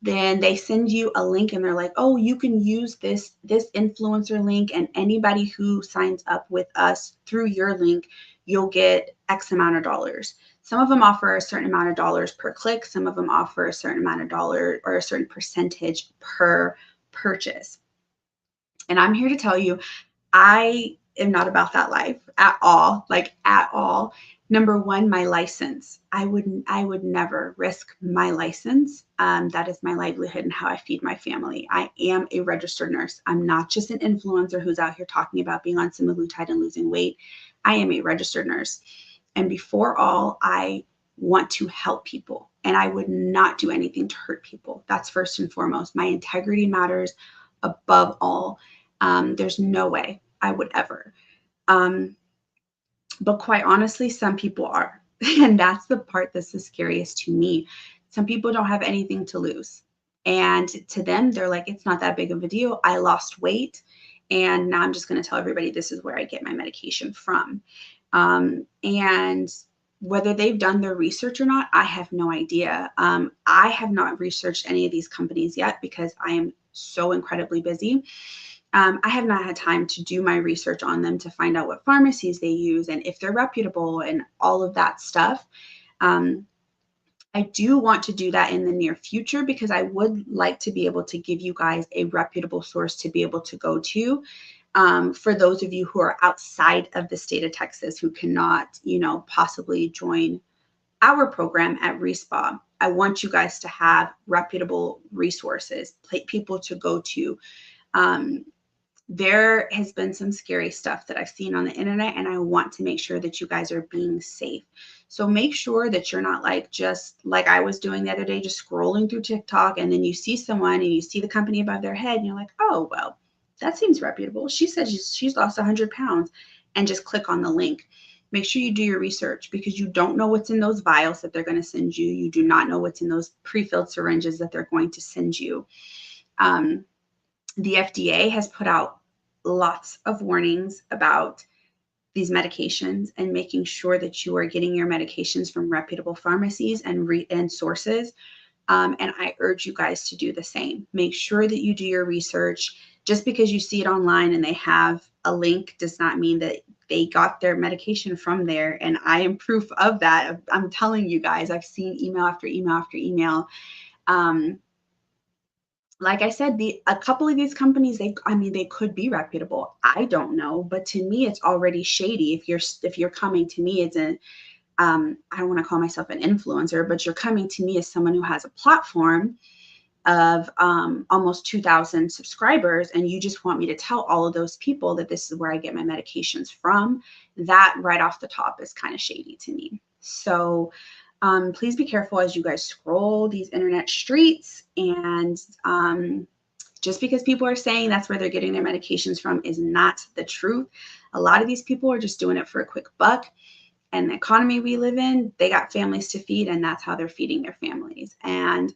Then they send you a link and they're like, oh, you can use this influencer link, and anybody who signs up with us through your link, you'll get X amount of dollars. Some of them offer a certain amount of dollars per click. Some of them offer a certain amount of dollars or a certain percentage per purchase. And I'm here to tell you, I am not about that life at all, like at all. Number one, my license. I would never risk my license. That is my livelihood and how I feed my family. I am a registered nurse. I'm not just an influencer who's out here talking about being on semaglutide and losing weight. I am a registered nurse. And before all, I want to help people, and I would not do anything to hurt people. That's first and foremost. My integrity matters above all. There's no way I would ever. But quite honestly, some people are. And that's the part that's the scariest to me. Some people don't have anything to lose. And to them, they're like, it's not that big of a deal. I lost weight. And now I'm just going to tell everybody this is where I get my medication from. And whether they've done their research or not, I have no idea. I have not researched any of these companies yet because I am so incredibly busy. I have not had time to do my research on them to find out what pharmacies they use and if they're reputable and all of that stuff. I do want to do that in the near future because I would like to be able to give you guys a reputable source to be able to go to. For those of you who are outside of the state of Texas who cannot, possibly join our program at Respa, I want you guys to have reputable resources, people to go to. There has been some scary stuff that I've seen on the internet, and I want to make sure that you guys are being safe. So make sure that you're not just like I was doing the other day, just scrolling through TikTok, and then you see someone and you see the company above their head and you're like, oh, well, that seems reputable. She said she's lost 100 pounds, and just click on the link. Make sure you do your research because you don't know what's in those vials that they're going to send you. You do not know what's in those pre-filled syringes that they're going to send you. The FDA has put out lots of warnings about these medications and making sure that you are getting your medications from reputable pharmacies and sources. And I urge you guys to do the same. Make sure that you do your research. Just because you see it online and they have a link does not mean that they got their medication from there. And I am proof of that. I'm telling you guys, I've seen email after email after email. Like I said, a couple of these companies, they could be reputable. I don't know, but to me, it's already shady. If you're coming to me as I don't want to call myself an influencer, but you're coming to me as someone who has a platform of almost 2,000 subscribers, and you just want me to tell all of those people that this is where I get my medications from. That right off the top is kind of shady to me. So please be careful as you guys scroll these internet streets. And just because people are saying that's where they're getting their medications from is not the truth. A lot of these people are just doing it for a quick buck. And the economy we live in, they got families to feed, and that's how they're feeding their families. And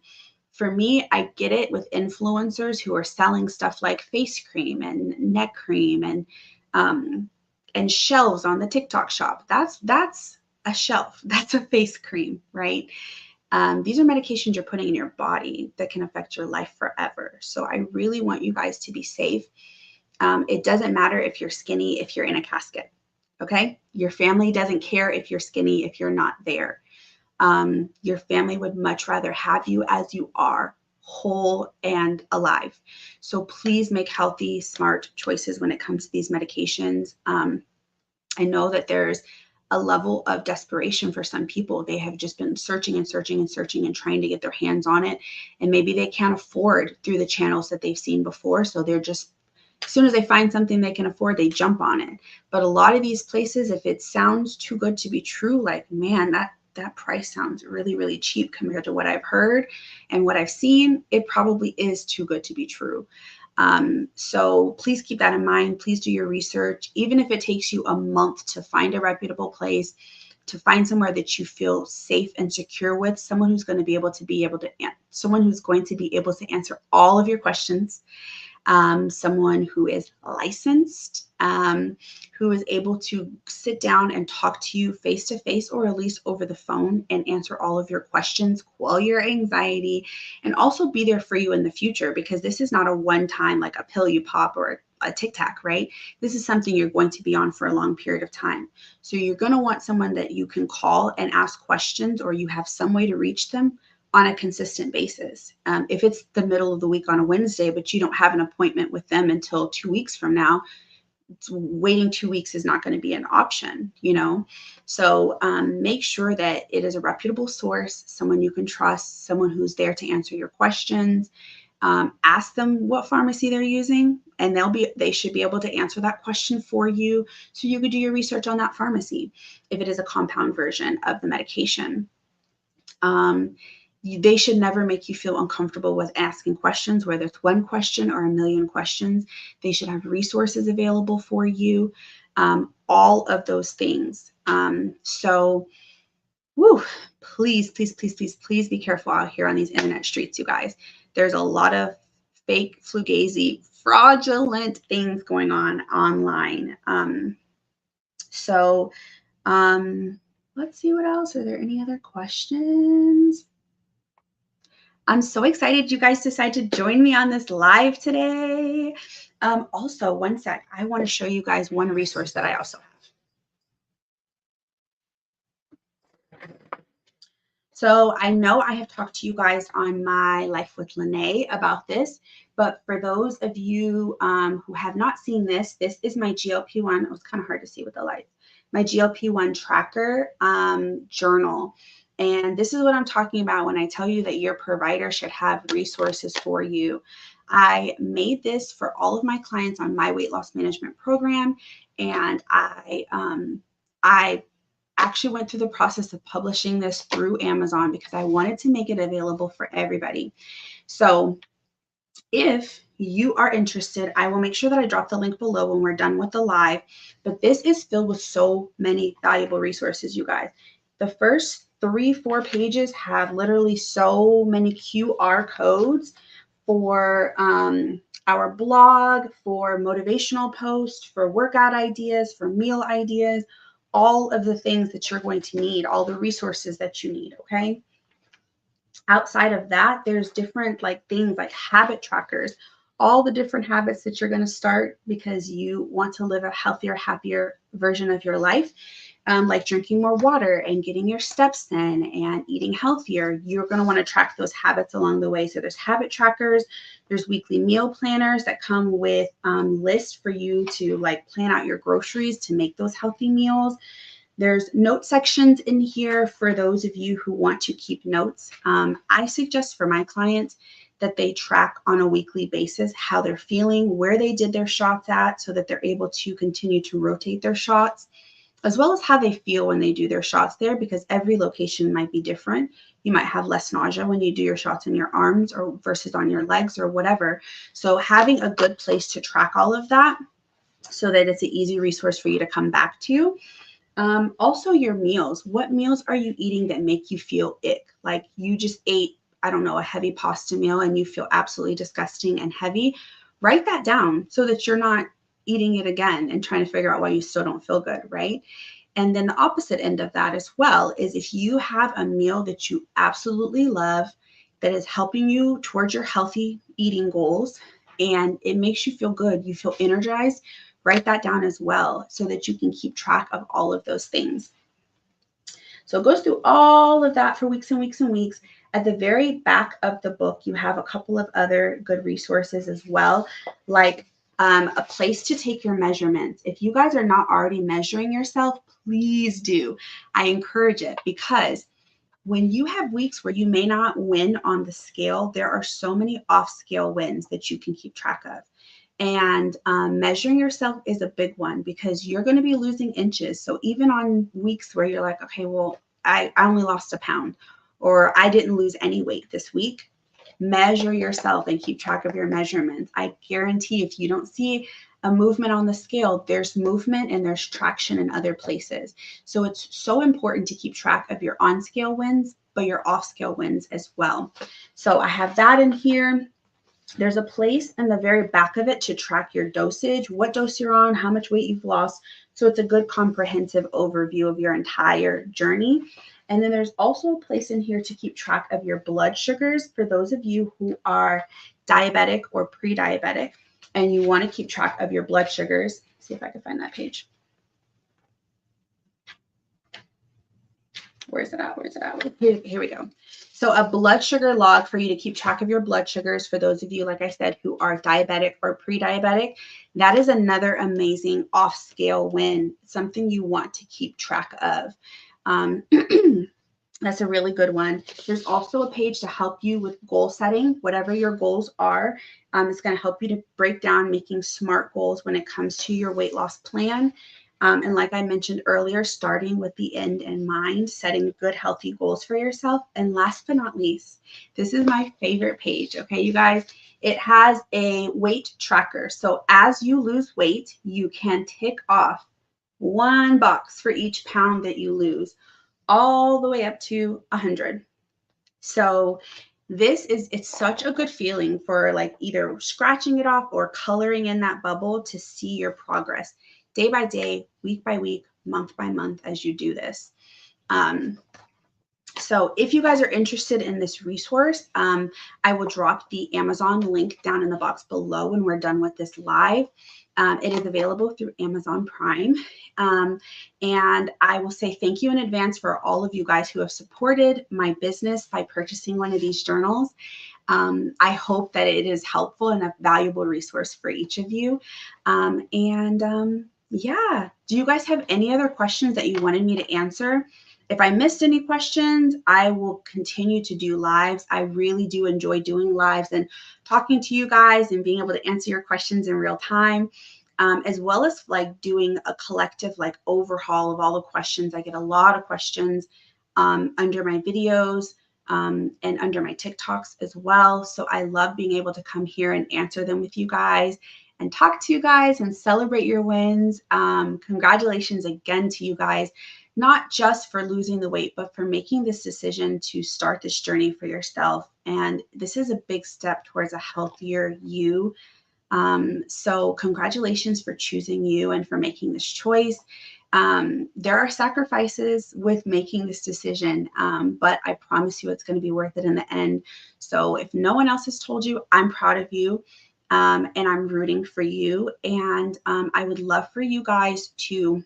for me, I get it with influencers who are selling stuff like face cream and neck cream and shelves on the TikTok shop. That's a shelf. That's a face cream, right? These are medications you're putting in your body that can affect your life forever. So I really want you guys to be safe. It doesn't matter if you're skinny, if you're in a casket, okay? Your family doesn't care if you're skinny, if you're not there. Your family would much rather have you as you are, whole and alive. So please make healthy, smart choices when it comes to these medications. I know that there's a level of desperation for some people. They have just been searching and searching and searching and trying to get their hands on it. And maybe they can't afford through the channels that they've seen before. So they're just, as soon as they find something they can afford, they jump on it. But a lot of these places, if it sounds too good to be true, like, man, that price sounds really, really cheap compared to what I've heard and what I've seen. It probably is too good to be true. So please keep that in mind. Please do your research. Even if it takes you a month to find a reputable place, to find somewhere that you feel safe and secure with, someone who's going to be able to someone who's going to be able to answer all of your questions, someone who is licensed, who is able to sit down and talk to you face to face or at least over the phone and answer all of your questions, quell your anxiety, and also be there for you in the future, because this is not a one-time like a pill you pop or a Tic Tac, right? This is something you're going to be on for a long period of time. So you're going to want someone that you can call and ask questions, or you have some way to reach them on a consistent basis. If it's the middle of the week on a Wednesday, but you don't have an appointment with them until 2 weeks from now, waiting 2 weeks is not going to be an option, you know? So make sure that it is a reputable source, someone you can trust, someone who's there to answer your questions. Ask them what pharmacy they're using, and they should be able to answer that question for you, so you could do your research on that pharmacy if it is a compound version of the medication. They should never make you feel uncomfortable with asking questions, whether it's one question or a million questions. They should have resources available for you, all of those things. Please, please, please, please, please be careful out here on these internet streets, you guys. There's a lot of fake, fugazi, fraudulent things going on online. Let's see what else. Are there any other questions? I'm so excited you guys decided to join me on this live today. Also, one sec, I want to show you guys one resource that I also have. So I know I have talked to you guys on my Life with Lene about this, but for those of you who have not seen this, this is my GLP-1. It was kind of hard to see with the lights. My GLP-1 tracker journal. And this is what I'm talking about when I tell you that your provider should have resources for you. I made this for all of my clients on my weight loss management program, and I actually went through the process of publishing this through Amazon because I wanted to make it available for everybody. So if you are interested, I will make sure that I drop the link below when we're done with the live. But this is filled with so many valuable resources, you guys. The first 3-4 pages have literally so many QR codes for our blog, for motivational posts, for workout ideas, for meal ideas, all of the things that you're going to need, all the resources that you need, okay? Outside of that, there's different like things like habit trackers, all the different habits that you're going to start because you want to live a healthier, happier version of your life. Like drinking more water and getting your steps in and eating healthier. You're going to want to track those habits along the way. So there's habit trackers, there's weekly meal planners that come with lists for you to like plan out your groceries to make those healthy meals. There's note sections in here for those of you who want to keep notes. I suggest for my clients that they track on a weekly basis how they're feeling, where they did their shots at, so that they're able to continue to rotate their shots, as well as how they feel when they do their shots there, because every location might be different. You might have less nausea when you do your shots in your arms or versus on your legs or whatever. So having a good place to track all of that so that it's an easy resource for you to come back to. Also your meals. What meals are you eating that make you feel ick? Like you just ate, I don't know, a heavy pasta meal and you feel absolutely disgusting and heavy. Write that down so that you're not eating it again and trying to figure out why you still don't feel good, right? And then the opposite end of that as well is if you have a meal that you absolutely love that is helping you towards your healthy eating goals and it makes you feel good, you feel energized, write that down as well so that you can keep track of all of those things. So it goes through all of that for weeks and weeks and weeks. At the very back of the book, you have a couple of other good resources as well, like a place to take your measurements. If you guys are not already measuring yourself, please do. I encourage it because when you have weeks where you may not win on the scale, there are so many off-scale wins that you can keep track of. And measuring yourself is a big one because you're going to be losing inches. So even on weeks where you're like, okay, well, I only lost a pound, or I didn't lose any weight this week. Measure yourself and keep track of your measurements. I guarantee if you don't see a movement on the scale, there's movement and there's traction in other places. So it's so important to keep track of your on scale wins, but your off scale wins as well. So I have that in here. There's a place in the very back of it to track your dosage, what dose you're on, how much weight you've lost. So it's a good comprehensive overview of your entire journey. And then there's also a place in here to keep track of your blood sugars for those of you who are diabetic or pre-diabetic and you want to keep track of your blood sugars. Let's see if I can find that page. Where's it at? Where's it at? Here we go. So a blood sugar log for you to keep track of your blood sugars for those of you, like I said, who are diabetic or pre-diabetic. That is another amazing off-scale win, something you want to keep track of. That's a really good one. There's also a page to help you with goal setting, whatever your goals are. It's going to help you to break down making smart goals when it comes to your weight loss plan. And like I mentioned earlier, starting with the end in mind, setting good, healthy goals for yourself. And last but not least, this is my favorite page. Okay, you guys, it has a weight tracker. So as you lose weight, you can tick off one box for each pound that you lose, all the way up to 100. So it's such a good feeling for like either scratching it off or coloring in that bubble to see your progress day by day, week by week, month by month as you do this. So if you guys are interested in this resource, I will drop the Amazon link down in the box below when we're done with this live. It is available through Amazon Prime. And I will say thank you in advance for all of you guys who have supported my business by purchasing one of these journals. I hope that it is helpful and a valuable resource for each of you. Yeah, do you guys have any other questions that you wanted me to answer? If I missed any questions, I will continue to do lives. I really do enjoy doing lives and talking to you guys and being able to answer your questions in real time, as well as like doing a collective like overhaul of all the questions. I get a lot of questions under my videos and under my TikToks as well. So I love being able to come here and answer them with you guys and talk to you guys and celebrate your wins. Congratulations again to you guys, not just for losing the weight, but for making this decision to start this journey for yourself. And this is a big step towards a healthier you. So congratulations for choosing you and for making this choice. There are sacrifices with making this decision, but I promise you it's going to be worth it in the end. So if no one else has told you, I'm proud of you. And I'm rooting for you. And I would love for you guys to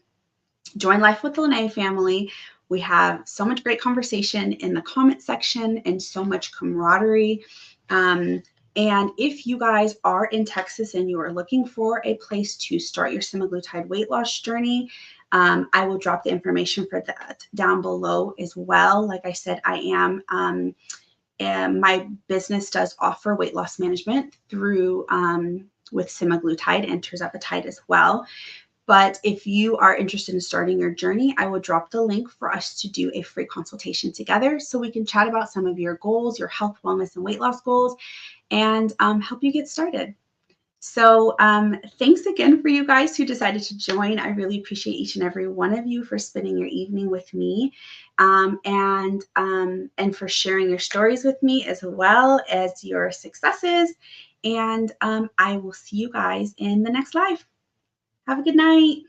join Life with the Lene family. We have so much great conversation in the comment section and so much camaraderie. And if you guys are in Texas and you are looking for a place to start your semaglutide weight loss journey, I will drop the information for that down below as well. Like I said, I am and my business does offer weight loss management through with semaglutide and tirzepatide as well. But if you are interested in starting your journey, I will drop the link for us to do a free consultation together so we can chat about some of your goals, your health, wellness, and weight loss goals, and help you get started. So thanks again for you guys who decided to join. I really appreciate each and every one of you for spending your evening with me and for sharing your stories with me as well as your successes. And I will see you guys in the next live. Have a good night.